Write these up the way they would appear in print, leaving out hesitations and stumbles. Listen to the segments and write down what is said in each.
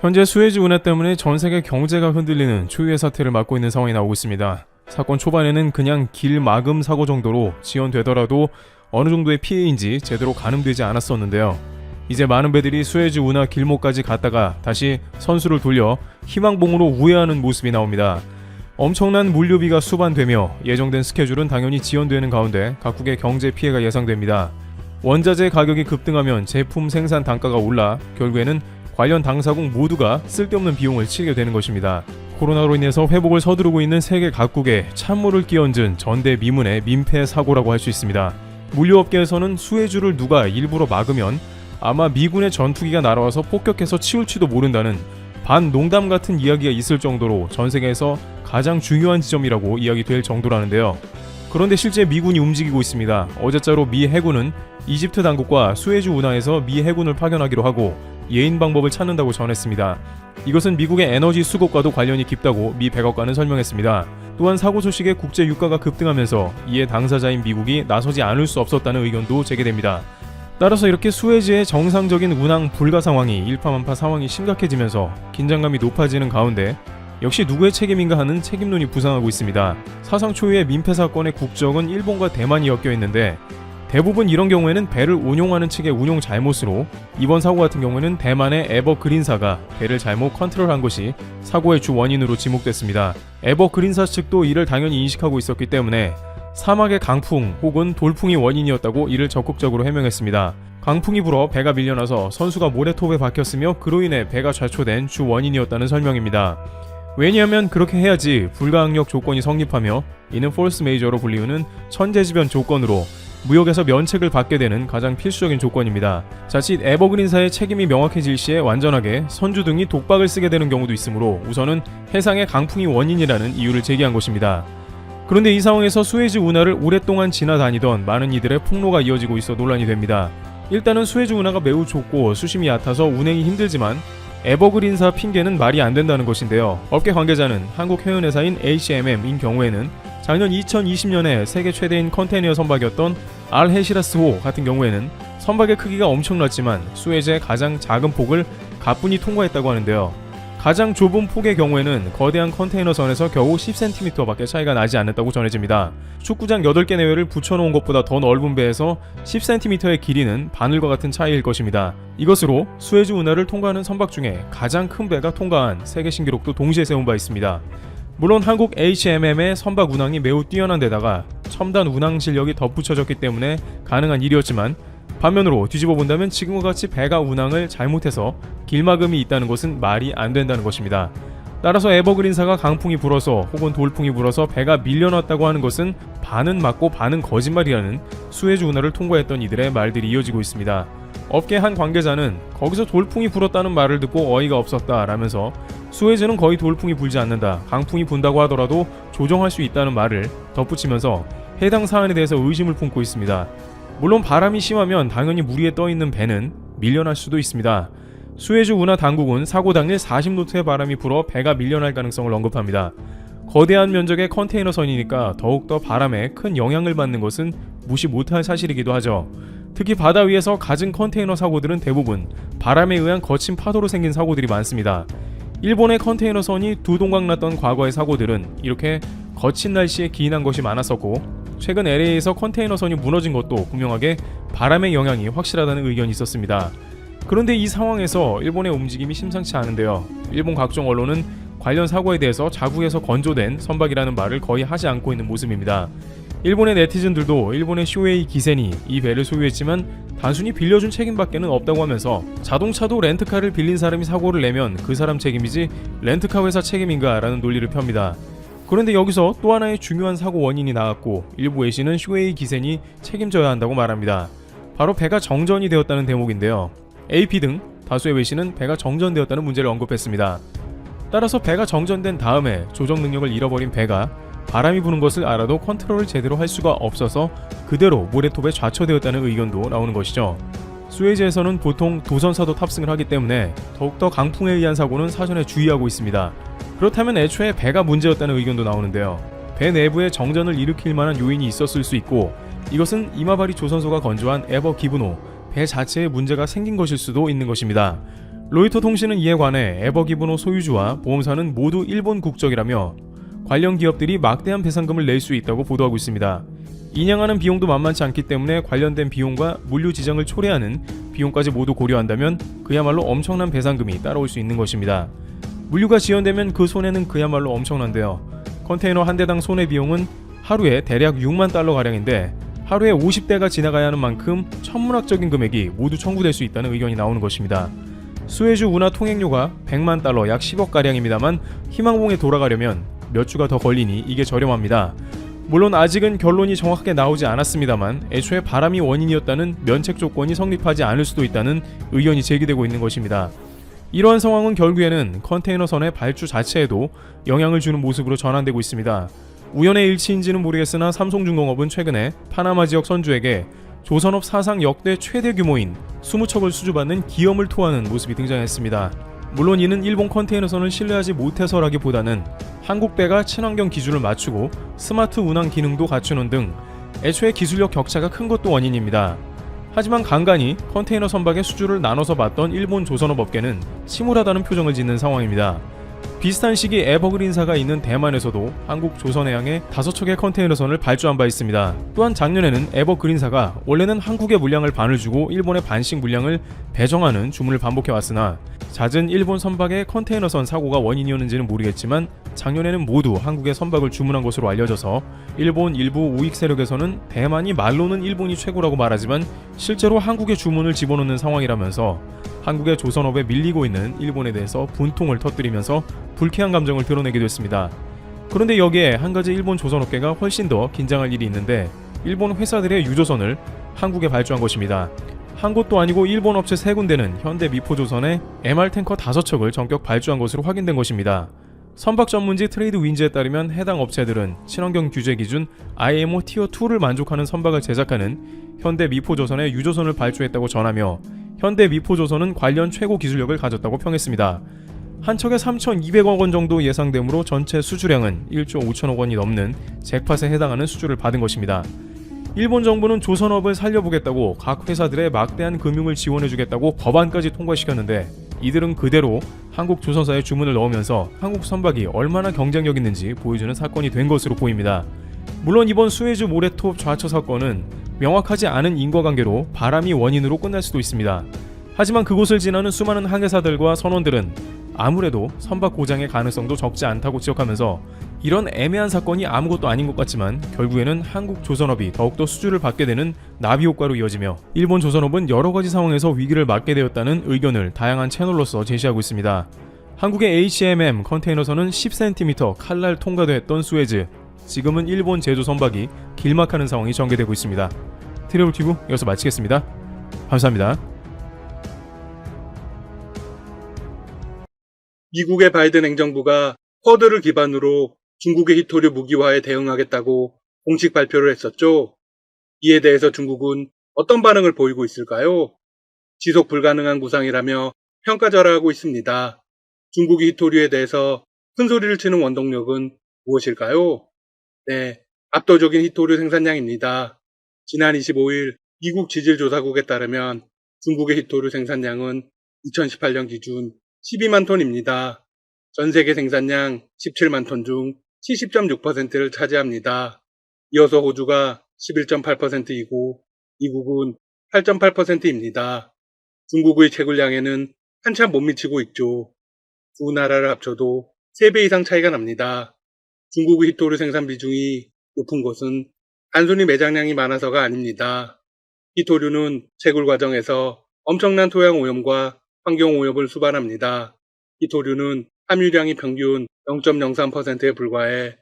현재 수에즈 운하 때문에 전 세계 경제가 흔들리는 초유의 사태를 맞고 있는 상황이 나오고 있습니다. 사건 초반에는 그냥 길 막음 사고 정도로 지연되더라도 어느 정도의 피해인지 제대로 가늠되지 않았었는데요. 이제 많은 배들이 수에즈 운하 길목까지 갔다가 다시 선수를 돌려 희망봉으로 우회하는 모습이 나옵니다. 엄청난 물류비가 수반되며 예정된 스케줄은 당연히 지연되는 가운데 각국의 경제 피해가 예상됩니다. 원자재 가격이 급등하면 제품 생산 단가가 올라 결국에는 관련 당사국 모두가 쓸데없는 비용을 치르게 되는 것입니다. 코로나로 인해서 회복을 서두르고 있는 세계 각국에 찬물을 끼얹은 전대미문의 민폐 사고라고 할 수 있습니다. 물류업계에서는 수에즈를 누가 일부러 막으면 아마 미군의 전투기가 날아와서 폭격해서 치울지도 모른다는 반농담 같은 이야기가 있을 정도로 전 세계에서 가장 중요한 지점이라고 이야기될 정도라는데요. 그런데 실제 미군이 움직이고 있습니다. 어제자로 미 해군은 이집트 당국과 수에즈 운하에서 미 해군을 파견하기로 하고 예인 방법을 찾는다고 전했습니다. 이것은 미국의 에너지 수급과도 관련이 깊다고 미 백악관은 설명했습니다. 또한 사고 소식에 국제 유가가 급등하면서 이에 당사자인 미국이 나서지 않을 수 없었다는 의견도 제기됩니다. 따라서 이렇게 수에즈의 정상적인 운항 불가 상황이 일파만파 상황이 심각해지면서 긴장감이 높아지는 가운데 역시 누구의 책임인가 하는 책임론이 부상하고 있습니다. 사상 초유의 민폐 사건의 국적은 일본과 대만이 엮여 있는데 대부분 이런 경우에는 배를 운용하는 측의 운용 잘못으로 이번 사고 같은 경우에는 대만의 에버그린사가 배를 잘못 컨트롤한 것이 사고의 주 원인으로 지목됐습니다. 에버그린사 측도 이를 당연히 인식하고 있었기 때문에 사막의 강풍 혹은 돌풍이 원인이었다고 이를 적극적으로 해명했습니다. 강풍이 불어 배가 밀려나서 선수가 모래톱에 박혔으며 그로 인해 배가 좌초된 주 원인이었다는 설명입니다. 왜냐하면 그렇게 해야지 불가항력 조건이 성립하며 이는 폴스 메이저로 불리우는 천재지변 조건으로 무역에서 면책을 받게 되는 가장 필수적인 조건입니다. 자칫 에버그린사의 책임이 명확해질 시에 완전하게 선주 등이 독박을 쓰게 되는 경우도 있으므로 우선은 해상의 강풍이 원인이라는 이유를 제기한 것입니다. 그런데 이 상황에서 수에즈 운하를 오랫동안 지나다니던 많은 이들의 폭로가 이어지고 있어 논란이 됩니다. 일단은 수에즈 운하가 매우 좁고 수심이 얕아서 운행이 힘들지만 에버그린사 핑계는 말이 안 된다는 것인데요. 업계 관계자는 한국 해운회사인 HMM인 경우에는 작년 2020년에 세계 최대인 컨테이너 선박이었던 알헤시라스호 같은 경우에는 선박의 크기가 엄청났지만 수에즈의 가장 작은 폭을 가뿐히 통과했다고 하는데요. 가장 좁은 폭의 경우에는 거대한 컨테이너선에서 겨우 10cm밖에 차이가 나지 않았다고 전해집니다. 축구장 8개 내외를 붙여놓은 것보다 더 넓은 배에서 10cm의 길이는 바늘과 같은 차이일 것입니다. 이것으로 수에즈 운하를 통과하는 선박 중에 가장 큰 배가 통과한 세계 신기록도 동시에 세운 바 있습니다. 물론 한국 HMM의 선박 운항이 매우 뛰어난 데다가 첨단 운항 실력이 덧붙여졌기 때문에 가능한 일이었지만 반면으로 뒤집어 본다면 지금과 같이 배가 운항을 잘못해서 길막음이 있다는 것은 말이 안 된다는 것입니다. 따라서 에버그린사가 강풍이 불어서 혹은 돌풍이 불어서 배가 밀려났다고 하는 것은 반은 맞고 반은 거짓말이라는 수에즈 운하를 통과했던 이들의 말들이 이어지고 있습니다. 업계 한 관계자는 거기서 돌풍이 불었다는 말을 듣고 어이가 없었다 라면서 수에즈는 거의 돌풍이 불지 않는다, 강풍이 분다고 하더라도 조정할 수 있다는 말을 덧붙이면서 해당 사안에 대해서 의심을 품고 있습니다. 물론 바람이 심하면 당연히 물 위에 떠있는 배는 밀려날 수도 있습니다. 수에즈 운하 당국은 사고 당일 40노트의 바람이 불어 배가 밀려날 가능성을 언급합니다. 거대한 면적의 컨테이너선이니까 더욱더 바람에 큰 영향을 받는 것은 무시 못할 사실이기도 하죠. 특히 바다 위에서 갖은 컨테이너 사고들은 대부분 바람에 의한 거친 파도로 생긴 사고들이 많습니다. 일본의 컨테이너선이 두 동강 났던 과거의 사고들은 이렇게 거친 날씨에 기인한 것이 많았었고 최근 LA에서 컨테이너선이 무너진 것도 분명하게 바람의 영향이 확실하다는 의견이 있었습니다. 그런데 이 상황에서 일본의 움직임이 심상치 않은데요. 일본 각종 언론은 관련 사고에 대해서 자국에서 건조된 선박이라는 말을 거의 하지 않고 있는 모습입니다. 일본의 네티즌들도 일본의 쇼웨이 기센이 이 배를 소유했지만 단순히 빌려준 책임밖에는 없다고 하면서 자동차도 렌트카를 빌린 사람이 사고를 내면 그 사람 책임이지 렌트카 회사 책임인가 라는 논리를 펴니다. 그런데 여기서 또 하나의 중요한 사고 원인이 나왔고 일부 외신은 쇼웨이 기센이 책임져야 한다고 말합니다. 바로 배가 정전이 되었다는 대목인데요. AP 등 다수의 외신은 배가 정전되었다는 문제를 언급했습니다. 따라서 배가 정전된 다음에 조정 능력을 잃어버린 배가 바람이 부는 것을 알아도 컨트롤을 제대로 할 수가 없어서 그대로 모래톱에 좌초되었다는 의견도 나오는 것이죠. 수에즈에서는 보통 도전사도 탑승을 하기 때문에 더욱더 강풍에 의한 사고는 사전에 주의하고 있습니다. 그렇다면 애초에 배가 문제였다는 의견도 나오는데요. 배 내부에 정전을 일으킬 만한 요인이 있었을 수 있고 이것은 이마바리 조선소가 건조한 에버 기브노 배 자체에 문제가 생긴 것일 수도 있는 것입니다. 로이터 통신은 이에 관해 에버기브노 소유주와 보험사는 모두 일본 국적이라며 관련 기업들이 막대한 배상금을 낼 수 있다고 보도하고 있습니다. 인양하는 비용도 만만치 않기 때문에 관련된 비용과 물류 지정을 초래하는 비용까지 모두 고려한다면 그야말로 엄청난 배상금이 따라올 수 있는 것입니다. 물류가 지연되면 그 손해는 그야말로 엄청난데요. 컨테이너 한 대당 손해 비용은 하루에 대략 6만 달러가량인데 하루에 50대가 지나가야 하는 만큼 천문학적인 금액이 모두 청구될 수 있다는 의견이 나오는 것입니다. 수에즈 운하 통행료가 100만 달러 약 10억가량입니다만 희망봉에 돌아가려면 몇 주가 더 걸리니 이게 저렴합니다. 물론 아직은 결론이 정확하게 나오지 않았습니다만 애초에 바람이 원인이었다는 면책 조건이 성립하지 않을 수도 있다는 의견이 제기되고 있는 것입니다. 이러한 상황은 결국에는 컨테이너선의 발주 자체에도 영향을 주는 모습으로 전환되고 있습니다. 우연의 일치인지는 모르겠으나 삼성중공업은 최근에 파나마 지역 선주에게 조선업 사상 역대 최대 규모인 20척을 수주받는 기염을 토하는 모습이 등장했습니다. 물론 이는 일본 컨테이너선을 신뢰하지 못해서라기보다는 한국배가 친환경 기준을 맞추고 스마트 운항 기능도 갖추는 등 애초에 기술력 격차가 큰 것도 원인입니다. 하지만 간간히 컨테이너 선박의 수주를 나눠서 받던 일본 조선업 업계는 침울하다는 표정을 짓는 상황입니다. 비슷한 시기 에버그린사가 있는 대만에서도 한국 조선해양에 5척의 컨테이너선을 발주한 바 있습니다. 또한 작년에는 에버그린사가 원래는 한국의 물량을 반을 주고 일본의 반씩 물량을 배정하는 주문을 반복해왔으나 잦은 일본 선박의 컨테이너선 사고가 원인이었는지는 모르겠지만 작년에는 모두 한국의 선박을 주문한 것으로 알려져서 일본 일부 우익 세력에서는 대만이 말로는 일본이 최고라고 말하지만 실제로 한국의 주문을 집어넣는 상황이라면서 한국의 조선업에 밀리고 있는 일본에 대해서 분통을 터뜨리면서 불쾌한 감정을 드러내게 됐습니다. 그런데 여기에 한 가지 일본 조선업계가 훨씬 더 긴장할 일이 있는데 일본 회사들의 유조선을 한국에 발주한 것입니다. 한 곳도 아니고 일본 업체 3군데는 현대 미포조선에 MR탱커 5척을 전격 발주한 것으로 확인된 것입니다. 선박 전문지 트레이드 윈즈에 따르면 해당 업체들은 친환경 규제 기준 IMO 티어2를 만족하는 선박을 제작하는 현대 미포조선에 유조선을 발주했다고 전하며 현대 미포조선은 관련 최고 기술력을 가졌다고 평했습니다. 한 척에 3,200억 원 정도 예상되므로 전체 수주량은 1조 5천억 원이 넘는 잭팟에 해당하는 수주를 받은 것입니다. 일본 정부는 조선업을 살려보겠다고 각 회사들의 막대한 금융을 지원해주겠다고 법안까지 통과시켰는데 이들은 그대로 한국 조선사에 주문을 넣으면서 한국 선박이 얼마나 경쟁력 있는지 보여주는 사건이 된 것으로 보입니다. 물론 이번 수에즈 모래톱 좌처 사건은 명확하지 않은 인과관계로 바람이 원인으로 끝날 수도 있습니다. 하지만 그곳을 지나는 수많은 항해사들과 선원들은 아무래도 선박 고장의 가능성도 적지 않다고 지적하면서 이런 애매한 사건이 아무것도 아닌 것 같지만 결국에는 한국 조선업이 더욱더 수주를 받게 되는 나비 효과로 이어지며 일본 조선업은 여러 가지 상황에서 위기를 맞게 되었다는 의견을 다양한 채널로서 제시하고 있습니다. 한국의 HMM 컨테이너선은 10cm 칼날 통과도 했던 수에즈, 지금은 일본 제조 선박이 길막하는 상황이 전개되고 있습니다. 트래블튜브 여기서 마치겠습니다. 감사합니다. 미국의 바이든 행정부가 쿼드를 기반으로 중국의 히토류 무기화에 대응하겠다고 공식 발표를 했었죠. 이에 대해서 중국은 어떤 반응을 보이고 있을까요? 지속 불가능한 구상이라며 평가절하하고 있습니다. 중국이 히토류에 대해서 큰 소리를 치는 원동력은 무엇일까요? 네, 압도적인 히토류 생산량입니다. 지난 25일 미국 지질조사국에 따르면 중국의 히토류 생산량은 2018년 기준 12만 톤입니다. 전 세계 생산량 17만 톤 중 70.6%를 차지합니다. 이어서 호주가 11.8%이고 미국은 8.8%입니다. 중국의 채굴량에는 한참 못 미치고 있죠. 두 나라를 합쳐도 3배 이상 차이가 납니다. 중국의 히토류 생산 비중이 높은 것은 단순히 매장량이 많아서가 아닙니다. 히토류는 채굴 과정에서 엄청난 토양 오염과 환경 오염을 수반합니다. 히토류는 함유량이 평균 0.03%에 불과해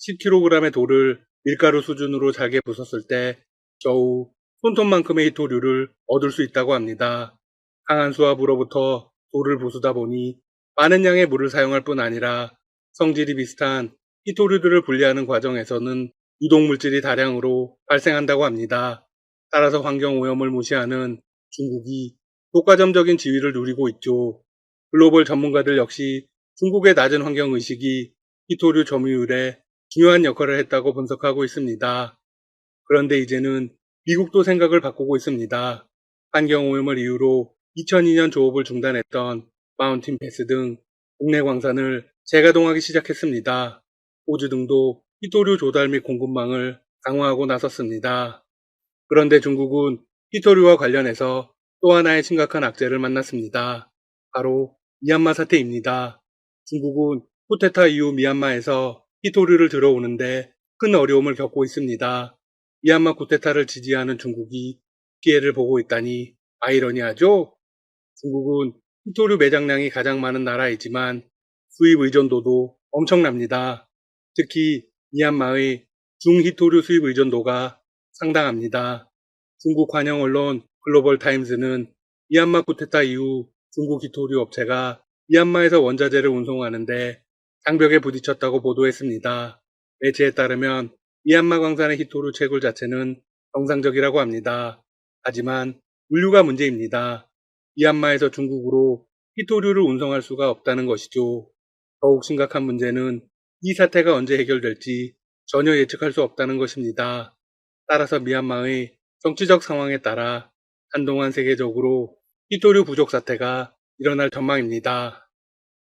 10kg의 돌을 밀가루 수준으로 잘게 부쉈을 때 겨우 손톱만큼의 히토류를 얻을 수 있다고 합니다. 강한 수압으로부터 돌을 부수다 보니 많은 양의 물을 사용할 뿐 아니라 성질이 비슷한 히토류들을 분리하는 과정에서는 유독물질이 다량으로 발생한다고 합니다. 따라서 환경오염을 무시하는 중국이 독과점적인 지위를 누리고 있죠. 글로벌 전문가들 역시 중국의 낮은 환경의식이 히토류 점유율에 중요한 역할을 했다고 분석하고 있습니다. 그런데 이제는 미국도 생각을 바꾸고 있습니다. 환경오염을 이유로 2002년 조업을 중단했던 마운틴 패스 등 국내 광산을 재가동하기 시작했습니다. 호주 등도 히토류 조달 및 공급망을 강화하고 나섰습니다. 그런데 중국은 히토류와 관련해서 또 하나의 심각한 악재를 만났습니다. 바로 미얀마 사태입니다. 중국은 쿠데타 이후 미얀마에서 히토류를 들어오는데 큰 어려움을 겪고 있습니다. 미얀마 쿠데타를 지지하는 중국이 피해를 보고 있다니 아이러니하죠? 중국은 히토류 매장량이 가장 많은 나라이지만 수입 의존도도 엄청납니다. 특히 미얀마의 중히토류 수입 의존도가 상당합니다. 중국 관영 언론 글로벌 타임즈는 미얀마 쿠데타 이후 중국 히토류 업체가 미얀마에서 원자재를 운송하는데 장벽에 부딪혔다고 보도했습니다. 매체에 따르면 미얀마 광산의 히토류 채굴 자체는 정상적이라고 합니다. 하지만 물류가 문제입니다. 미얀마에서 중국으로 히토류를 운송할 수가 없다는 것이죠. 더욱 심각한 문제는 이 사태가 언제 해결될지 전혀 예측할 수 없다는 것입니다. 따라서 미얀마의 정치적 상황에 따라 한동안 세계적으로 히토류 부족 사태가 일어날 전망입니다.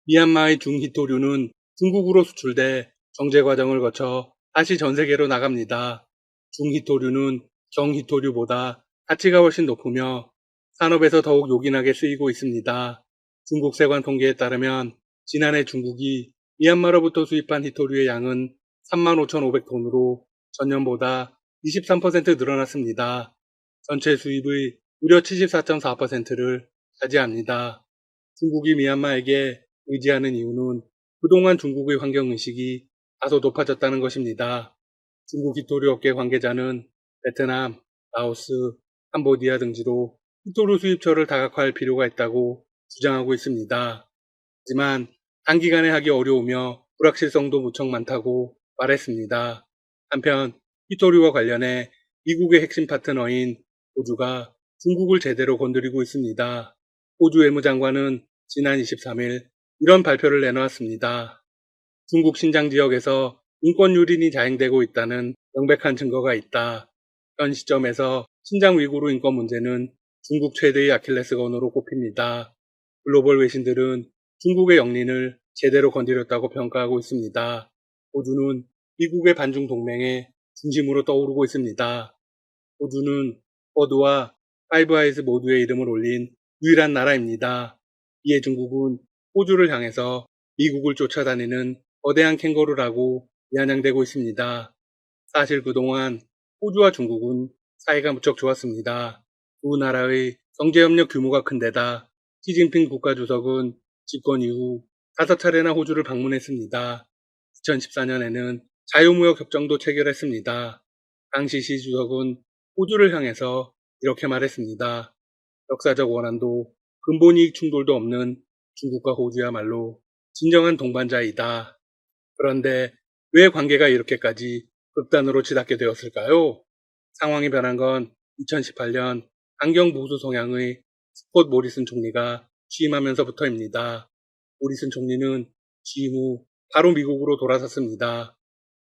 미얀마의 중히토류는 중국으로 수출돼 정제 과정을 거쳐 다시 전 세계로 나갑니다. 중히토류는 정히토류보다 가치가 훨씬 높으며 산업에서 더욱 요긴하게 쓰이고 있습니다. 중국 세관 통계에 따르면 지난해 중국이 미얀마로부터 수입한 히토류의 양은 35,500톤으로 전년보다 23% 늘어났습니다. 전체 수입의 무려 74.4%를 차지합니다. 중국이 미얀마에게 의지하는 이유는 그동안 중국의 환경의식이 다소 높아졌다는 것입니다. 중국 히토류 업계 관계자는 베트남, 라오스, 캄보디아 등지로 히토류 수입처를 다각화할 필요가 있다고 주장하고 있습니다. 하지만 단기간에 하기 어려우며 불확실성도 무척 많다고 말했습니다. 한편 히토류와 관련해 미국의 핵심 파트너인 호주가 중국을 제대로 건드리고 있습니다. 호주 외무장관은 지난 23일 이런 발표를 내놓았습니다. 중국 신장 지역에서 인권 유린이 자행되고 있다는 명백한 증거가 있다. 현 시점에서 신장 위구르 인권 문제는 중국 최대의 아킬레스건으로 꼽힙니다. 글로벌 외신들은 중국의 영린을 제대로 건드렸다고 평가하고 있습니다. 호주는 미국의 반중 동맹의 중심으로 떠오르고 있습니다. 호주는 쿼드와 파이브 아이즈 모두의 이름을 올린 유일한 나라입니다. 이에 중국은 호주를 향해서 미국을 쫓아다니는 거대한 캥거루라고 비아냥대고 있습니다. 사실 그동안 호주와 중국은 사이가 무척 좋았습니다. 두 나라의 경제협력 규모가 큰 데다 시진핑 국가주석은 집권 이후 5차례나 호주를 방문했습니다. 2014년에는 자유무역 협정도 체결했습니다. 당시 시 주석은 호주를 향해서 이렇게 말했습니다. 역사적 원한도 근본이익 충돌도 없는 중국과 호주야말로 진정한 동반자이다. 그런데 왜 관계가 이렇게까지 극단으로 치닫게 되었을까요? 상황이 변한 건 2018년 강경 보수 성향의 스콧 모리슨 총리가 취임하면서부터입니다. 모리슨 총리는 취임 후 바로 미국으로 돌아섰습니다.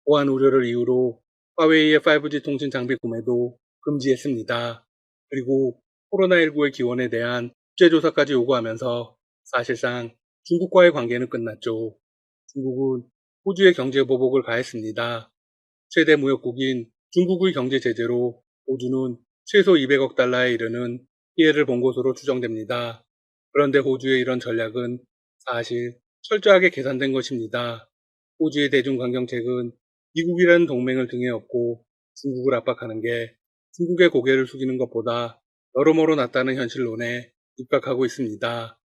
보안 우려를 이유로 화웨이의 5G 통신 장비 구매도 금지했습니다. 그리고 코로나19의 기원에 대한 국제조사까지 요구하면서 사실상 중국과의 관계는 끝났죠. 중국은 호주의 경제 보복을 가했습니다. 최대 무역국인 중국의 경제 제재로 호주는 최소 200억 달러에 이르는 피해를 본 것으로 추정됩니다. 그런데 호주의 이런 전략은 사실 철저하게 계산된 것입니다. 호주의 대중관경책은 미국이라는 동맹을 등에 업고 중국을 압박하는 게 중국의 고개를 숙이는 것보다 여러모로 낫다는 현실론에 입각하고 있습니다.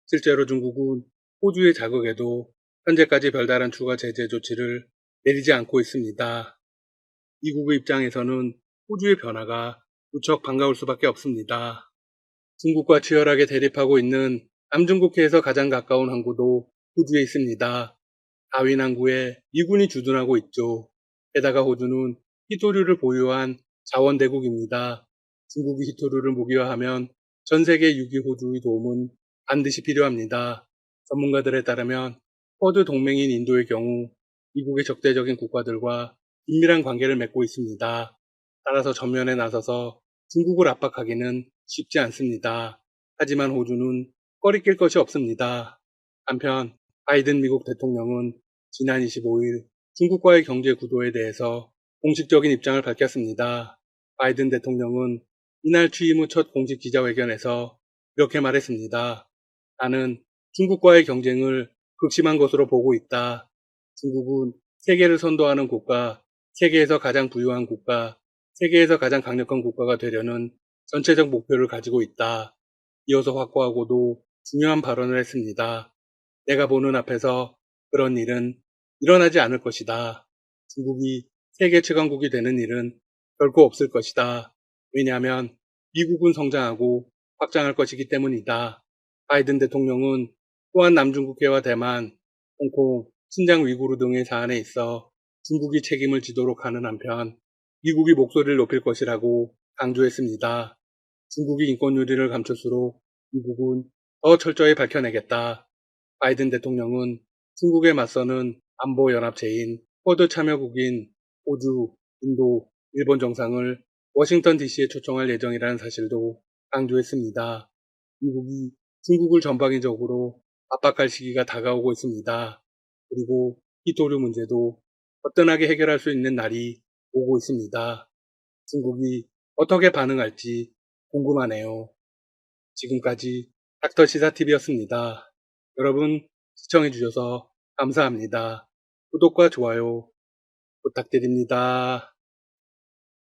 실제로 중국은 호주의 자극에도 현재까지 별다른 추가 제재 조치를 내리지 않고 있습니다. 미국의 입장에서는 호주의 변화가 무척 반가울 수밖에 없습니다. 중국과 치열하게 대립하고 있는 남중국해에서 가장 가까운 항구도 호주에 있습니다. 다윈 항구에 미군이 주둔하고 있죠. 게다가 호주는 히토류를 보유한 자원대국입니다. 중국이 히토류를 무기화하면 전 세계 6위 호주의 도움은 반드시 필요합니다. 전문가들에 따르면 쿼드 동맹인 인도의 경우 미국의 적대적인 국가들과 긴밀한 관계를 맺고 있습니다. 따라서 전면에 나서서 중국을 압박하기는 쉽지 않습니다. 하지만 호주는 꺼리낄 것이 없습니다. 한편 바이든 미국 대통령은 지난 25일 중국과의 경제 구도에 대해서 공식적인 입장을 밝혔습니다. 바이든 대통령은 이날 취임 후 첫 공식 기자회견에서 이렇게 말했습니다. 나는 중국과의 경쟁을 극심한 것으로 보고 있다. 중국은 세계를 선도하는 국가, 세계에서 가장 부유한 국가, 세계에서 가장 강력한 국가가 되려는 전체적 목표를 가지고 있다. 이어서 확고하고도 중요한 발언을 했습니다. 내가 보는 앞에서 그런 일은 일어나지 않을 것이다. 중국이 세계 최강국이 되는 일은 결코 없을 것이다. 왜냐하면 미국은 성장하고 확장할 것이기 때문이다. 바이든 대통령은 또한 남중국해와 대만, 홍콩, 신장 위구르 등의 사안에 있어 중국이 책임을 지도록 하는 한편 미국이 목소리를 높일 것이라고 강조했습니다. 중국이 인권 유리를 감출수록 미국은 더 철저히 밝혀내겠다. 바이든 대통령은 중국에 맞서는 안보연합체인 쿼드 참여국인 호주, 인도, 일본 정상을 워싱턴 DC에 초청할 예정이라는 사실도 강조했습니다. 미국이 중국을 전방위적으로 압박할 시기가 다가오고 있습니다. 그리고 히토류 문제도 거뜬하게 해결할 수 있는 날이 오고 있습니다. 중국이 어떻게 반응할지 궁금하네요. 지금까지 닥터 시사TV였습니다. 여러분 시청해주셔서 감사합니다. 구독과 좋아요 부탁드립니다.